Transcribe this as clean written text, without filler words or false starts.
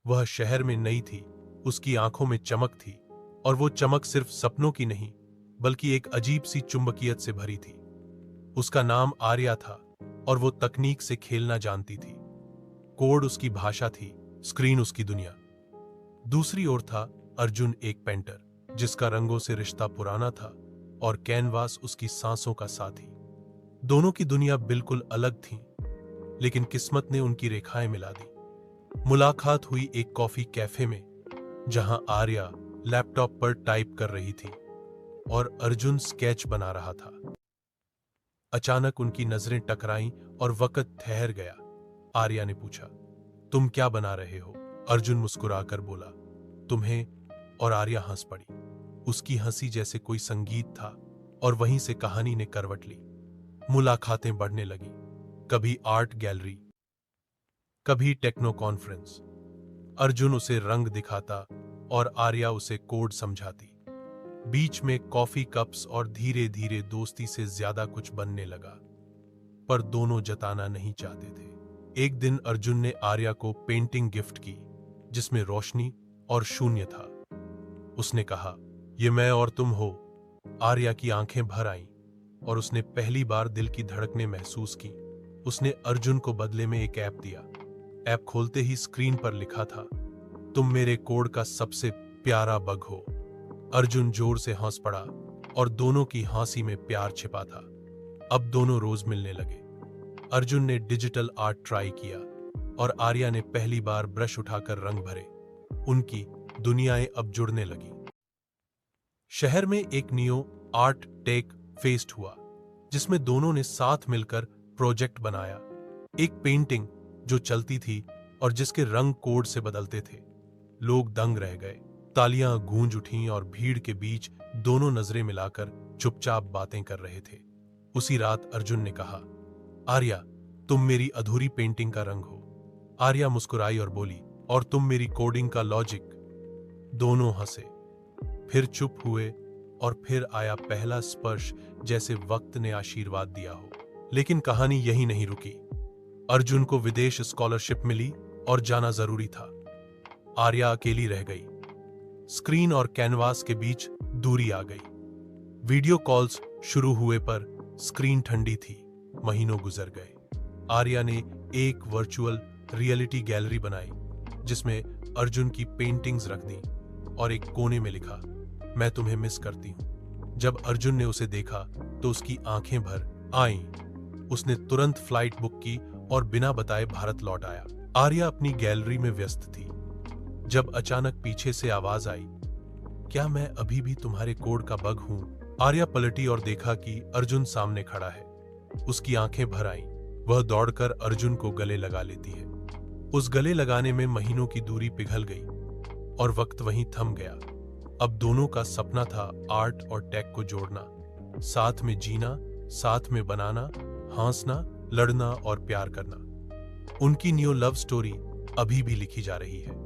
वह शहर में नई थी, उसकी आंखों में चमक थी, और वो चमक सिर्फ सपनों की नहीं बल्कि एक अजीब सी चुंबकियत से भरी थी। उसका नाम आर्या था और वो तकनीक से खेलना जानती थी। कोड उसकी भाषा थी, स्क्रीन उसकी दुनिया। दूसरी ओर था अर्जुन, एक पेंटर जिसका रंगों से रिश्ता पुराना था और कैनवास उसकी सांसों का साथी। दोनों की दुनिया बिल्कुल अलग थी, लेकिन किस्मत ने उनकी रेखाएं मिला दी। मुलाकात हुई एक कॉफी कैफे में, जहां आर्या लैपटॉप पर टाइप कर रही थी और अर्जुन स्केच बना रहा था। अचानक उनकी नजरें टकराईं और वक्त ठहर गया। आर्या ने पूछा, तुम क्या बना रहे हो? अर्जुन मुस्कुराकर बोला, तुम्हें। और आर्या हंस पड़ी। उसकी हंसी जैसे कोई संगीत था, और वहीं से कहानी ने करवट ली। मुलाकातें बढ़ने लगी, कभी आर्ट गैलरी, कभी टेक्नो कॉन्फ्रेंस। अर्जुन उसे रंग दिखाता और आर्या उसे कोड समझाती। बीच में कॉफी कप्स और धीरे धीरे दोस्ती से ज्यादा कुछ बनने लगा, पर दोनों जताना नहीं चाहते थे। एक दिन अर्जुन ने आर्या को पेंटिंग गिफ्ट की, जिसमें रोशनी और शून्य था। उसने कहा, ये मैं और तुम हो। आर्या की आंखें भर आईं और उसने पहली बार दिल की धड़कनें महसूस की। उसने अर्जुन को बदले में एक ऐप दिया। ऐप खोलते ही स्क्रीन पर लिखा था, तुम मेरे कोड का सबसे प्यारा बग हो। अर्जुन जोर से हंस पड़ा और दोनों की हंसी में प्यार छिपा था। अब दोनों रोज मिलने लगे। अर्जुन ने डिजिटल आर्ट ट्राई किया और आर्या ने पहली बार ब्रश उठाकर रंग भरे। उनकी दुनियाएं अब जुड़ने लगी। शहर में एक नियो आर्ट टेक फेस्ट हुआ, जिसमें दोनों ने साथ मिलकर प्रोजेक्ट बनाया। एक पेंटिंग जो चलती थी और जिसके रंग कोड से बदलते थे। लोग दंग रह गए, तालियां गूंज उठीं और भीड़ के बीच दोनों नजरें मिलाकर चुपचाप बातें कर रहे थे। उसी रात अर्जुन ने कहा, आर्या, तुम मेरी अधूरी पेंटिंग का रंग हो। आर्या मुस्कुराई और बोली, और तुम मेरी कोडिंग का लॉजिक। दोनों हंसे, फिर चुप हुए, और फिर आया पहला स्पर्श, जैसे वक्त ने आशीर्वाद दिया हो। लेकिन कहानी यही नहीं रुकी। अर्जुन को विदेश स्कॉलरशिप मिली और जाना जरूरी था। आर्या अकेली रह गई। स्क्रीन और कैनवास के बीच दूरी आ गई। वीडियो कॉल्स शुरू हुए पर स्क्रीन ठंडी थी। महीनों गुजर गए। आर्या ने एक वर्चुअल रियलिटी गैलरी बनाई, जिसमें अर्जुन की पेंटिंग्स रख दी और एक कोने में लिखा, मैं तुम्हें मिस करती हूं। जब अर्जुन ने उसे देखा तो उसकी आंखें भर आईं। उसने तुरंत फ्लाइट बुक की और बिना बताए भारत लौट आया। आर्या अपनी गैलरी में व्यस्त थी जब अचानक पीछे से आवाज आई, क्या मैं अभी भी तुम्हारे कोड का बग हूं? आर्या पलटी और देखा कि अर्जुन सामने खड़ा है। उसकी आंखें भर आईं। वह दौड़कर अर्जुन को गले लगा लेती है। उस गले लगाने में महीनों की दूरी पिघल गई और वक्त वहीं थम गया। अब दोनों का सपना था आर्ट और टेक को जोड़ना, साथ में जीना, साथ में बनाना, हंसना, लड़ना और प्यार करना। उनकी न्यू लव स्टोरी अभी भी लिखी जा रही है।